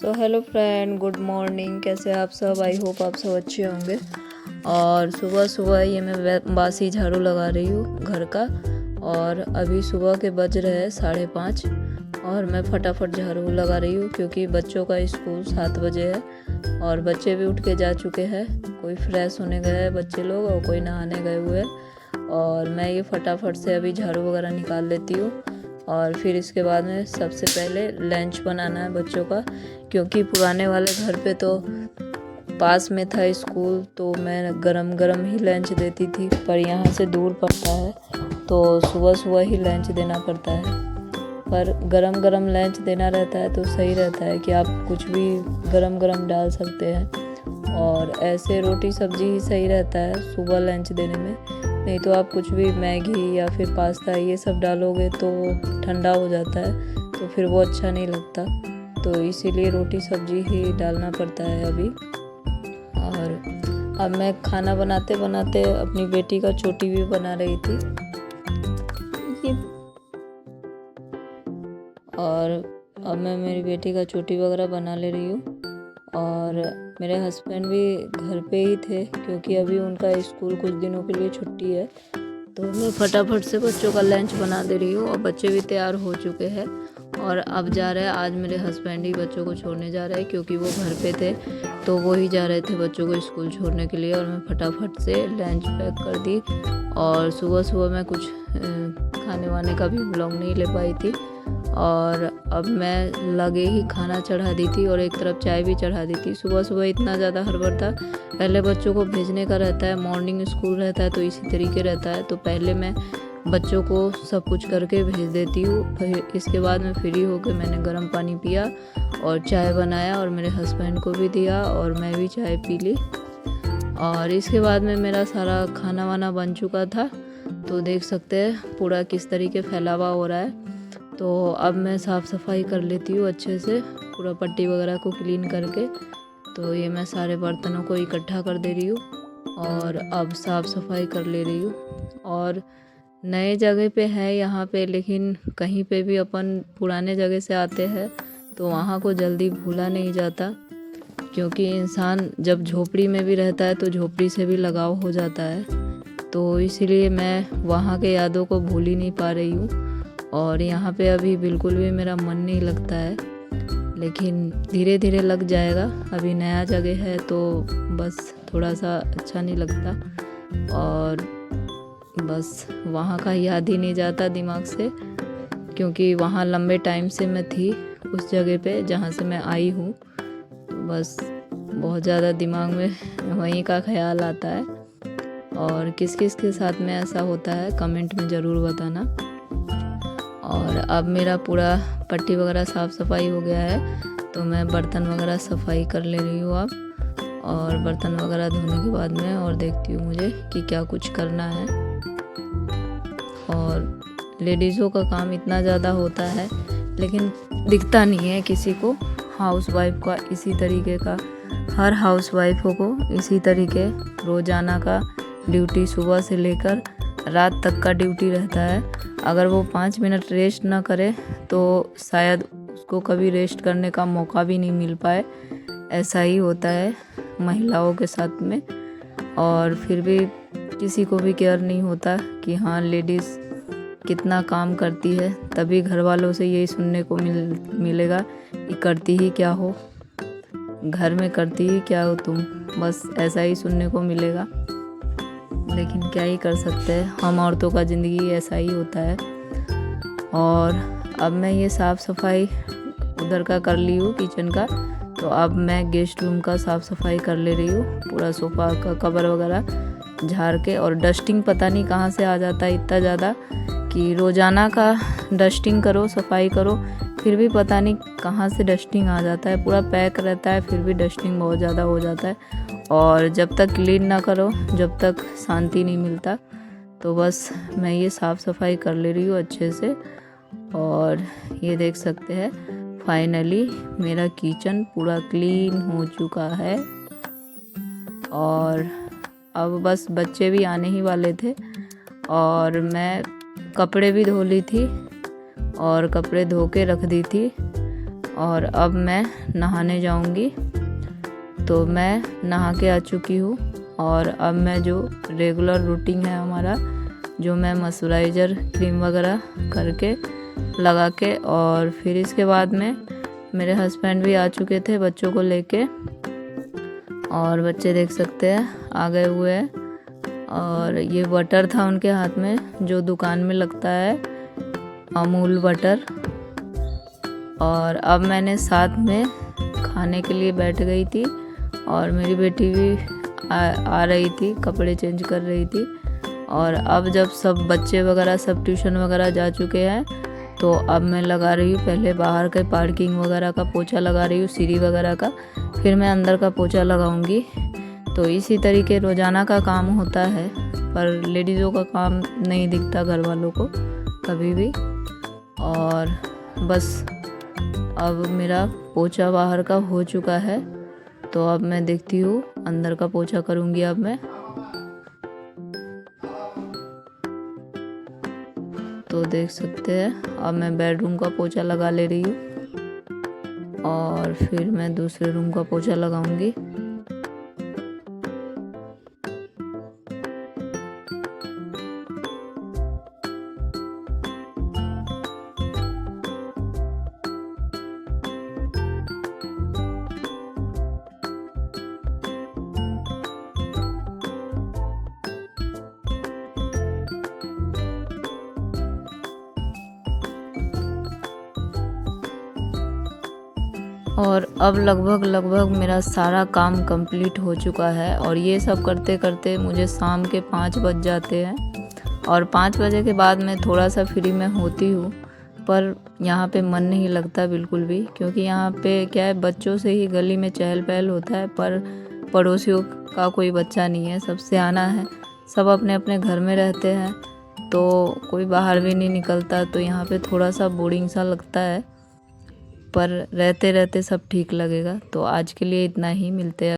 So hello friend, good morning. कैसे आप सब? आई होप आप सब अच्छे होंगे। और सुबह सुबह ये मैं बासी झाड़ू लगा रही हूँ घर का। और अभी सुबह के बज रहे हैं 5:30 और मैं फटाफट झाड़ू लगा रही हूँ क्योंकि बच्चों का स्कूल 7 बजे है और बच्चे भी उठ के जा चुके हैं। कोई फ्रेश होने गए हैं बच्चे लोग और कोई नहाने गए हुए हैं। और मैं ये फटाफट से अभी झाड़ू वगैरह निकाल लेती हूँ और फिर इसके बाद में सबसे पहले लंच बनाना है बच्चों का, क्योंकि पुराने वाले घर पे तो पास में था स्कूल तो मैं गरम गरम ही लंच देती थी, पर यहाँ से दूर पड़ता है तो सुबह सुबह ही लंच देना पड़ता है। पर गरम गरम लंच देना रहता है तो सही रहता है कि आप कुछ भी गरम गरम डाल सकते हैं। और ऐसे रोटी सब्जी ही सही रहता है सुबह लंच देने में, नहीं तो आप कुछ भी मैगी या फिर पास्ता ये सब डालोगे तो ठंडा हो जाता है तो फिर वो अच्छा नहीं लगता। तो इसीलिए रोटी सब्जी ही डालना पड़ता है अभी। और अब मैं खाना बनाते बनाते अपनी बेटी का चोटी भी बना रही थी। और अब मैं मेरी बेटी का चोटी वगैरह बना ले रही हूँ। और मेरे हस्बैंड भी घर पे ही थे क्योंकि अभी उनका स्कूल कुछ दिनों के लिए छुट्टी है, तो मैं फटाफट से बच्चों का लंच बना दे रही हूँ। और बच्चे भी तैयार हो चुके हैं और अब जा रहे हैं। आज मेरे हस्बैंड ही बच्चों को छोड़ने जा रहे हैं क्योंकि वो घर पे थे तो वो ही जा रहे थे बच्चों को स्कूल छोड़ने के लिए। और मैं फटाफट से लंच पैक कर दी। और सुबह सुबह मैं कुछ खाने वाने का भी व्लॉग नहीं ले पाई थी। और अब मैं लगे ही खाना चढ़ा दी थी और एक तरफ चाय भी चढ़ा दी थी। सुबह सुबह इतना ज़्यादा हड़बड़ था, पहले बच्चों को भेजने का रहता है, मॉर्निंग स्कूल रहता है तो इसी तरीके रहता है। तो पहले मैं बच्चों को सब कुछ करके भेज देती हूँ, फिर इसके बाद में फ्री होकर मैंने गर्म पानी पिया और चाय बनाया और मेरे हस्बैंड को भी दिया और मैं भी चाय पी ली। और इसके बाद में मेरा सारा खाना वाना बन चुका था, तो देख सकते हैं पूरा किस तरीके फैलावा हो रहा है। तो अब मैं साफ़ सफाई कर लेती हूँ अच्छे से, पूरा पट्टी वगैरह को क्लीन करके। तो ये मैं सारे बर्तनों को इकट्ठा कर दे रही हूँ और अब साफ़ सफाई कर ले रही हूँ। और नए जगह पे है यहाँ पे, लेकिन कहीं पे भी अपन पुराने जगह से आते हैं तो वहाँ को जल्दी भूला नहीं जाता, क्योंकि इंसान जब झोपड़ी में भी रहता है तो झोपड़ी से भी लगाव हो जाता है। तो इसीलिए मैं वहाँ के यादों को भूल ही नहीं पा रही हूँ। और यहाँ पे अभी बिल्कुल भी मेरा मन नहीं लगता है, लेकिन धीरे धीरे लग जाएगा। अभी नया जगह है तो बस थोड़ा सा अच्छा नहीं लगता और बस वहाँ का याद ही नहीं जाता दिमाग से, क्योंकि वहाँ लंबे टाइम से मैं थी उस जगह पे जहाँ से मैं आई हूँ। तो बस बहुत ज़्यादा दिमाग में वहीं का ख्याल आता है। और किस किस के साथ में ऐसा होता है कमेंट में ज़रूर बताना। और अब मेरा पूरा पट्टी वगैरह साफ़ सफाई हो गया है तो मैं बर्तन वगैरह सफाई कर ले रही हूँ अब। और बर्तन वगैरह धोने के बाद में और देखती हूँ मुझे कि क्या कुछ करना है। और लेडीज़ों का काम इतना ज़्यादा होता है लेकिन दिखता नहीं है किसी को। हाउसवाइफ का इसी तरीके का, हर हाउसवाइफों को इसी तरीके रोज़ाना का ड्यूटी सुबह से लेकर रात तक का ड्यूटी रहता है। अगर वो 5 मिनट रेस्ट ना करे तो शायद उसको कभी रेस्ट करने का मौका भी नहीं मिल पाए। ऐसा ही होता है महिलाओं के साथ में। और फिर भी किसी को भी केयर नहीं होता कि हाँ लेडीज़ कितना काम करती है। तभी घर वालों से यही सुनने को मिलेगा कि करती ही क्या हो, घर में करती ही क्या हो तुम, बस ऐसा ही सुनने को मिलेगा। लेकिन क्या ही कर सकते हैं, हम औरतों का ज़िंदगी ऐसा ही होता है। और अब मैं ये साफ़ सफाई उधर का कर ली हूँ किचन का, तो अब मैं गेस्ट रूम का साफ़ सफाई कर ले रही हूँ। पूरा सोफ़ा का कवर वगैरह झाड़ के, और डस्टिंग पता नहीं कहाँ से आ जाता है इतना ज़्यादा कि रोज़ाना का डस्टिंग करो सफाई करो फिर भी पता नहीं कहाँ से डस्टिंग आ जाता है। पूरा पैक रहता है फिर भी डस्टिंग बहुत ज़्यादा हो जाता है। और जब तक क्लीन ना करो जब तक शांति नहीं मिलता। तो बस मैं ये साफ़ सफाई कर ले रही हूँ अच्छे से। और ये देख सकते हैं फाइनली मेरा किचन पूरा क्लीन हो चुका है। और अब बस बच्चे भी आने ही वाले थे और मैं कपड़े भी धो ली थी और कपड़े धो के रख दी थी। और अब मैं नहाने जाऊंगी। तो मैं नहा के आ चुकी हूँ और अब मैं जो रेगुलर रूटीन है हमारा, जो मैं मॉइस्चराइज़र क्रीम वगैरह करके लगा के, और फिर इसके बाद में मेरे हस्बैंड भी आ चुके थे बच्चों को लेके, और बच्चे देख सकते हैं आ गए हुए हैं। और ये बटर था उनके हाथ में, जो दुकान में लगता है, अमूल बटर। और अब मैंने साथ में खाने के लिए बैठ गई थी और मेरी बेटी भी आ रही थी, कपड़े चेंज कर रही थी। और अब जब सब बच्चे वगैरह सब ट्यूशन वगैरह जा चुके हैं, तो अब मैं लगा रही हूँ पहले बाहर के पार्किंग वगैरह का पोछा लगा रही हूँ, सीढ़ी वगैरह का, फिर मैं अंदर का पोछा लगाऊंगी। तो इसी तरीके रोज़ाना का काम होता है, पर लेडीज़ों का काम नहीं दिखता घर वालों को कभी भी। और बस अब मेरा पोछा बाहर का हो चुका है, तो अब मैं देखती हूँ अंदर का पोछा करूँगी अब मैं। तो देख सकते हैं अब मैं बेडरूम का पोछा लगा ले रही हूँ और फिर मैं दूसरे रूम का पोछा लगाऊंगी। और अब लगभग मेरा सारा काम कंप्लीट हो चुका है। और ये सब करते करते मुझे शाम के 5 बज जाते हैं। और 5 बजे के बाद मैं थोड़ा सा फ्री में होती हूँ, पर यहाँ पे मन नहीं लगता बिल्कुल भी, क्योंकि यहाँ पे क्या है, बच्चों से ही गली में चहल पहल होता है, पर पड़ोसियों का कोई बच्चा नहीं है, सबसे आना है, सब अपने अपने घर में रहते हैं, तो कोई बाहर भी नहीं निकलता। तो यहाँ पे थोड़ा सा बोरिंग सा लगता है, पर रहते रहते सब ठीक लगेगा। तो आज के लिए इतना ही, मिलते हैं।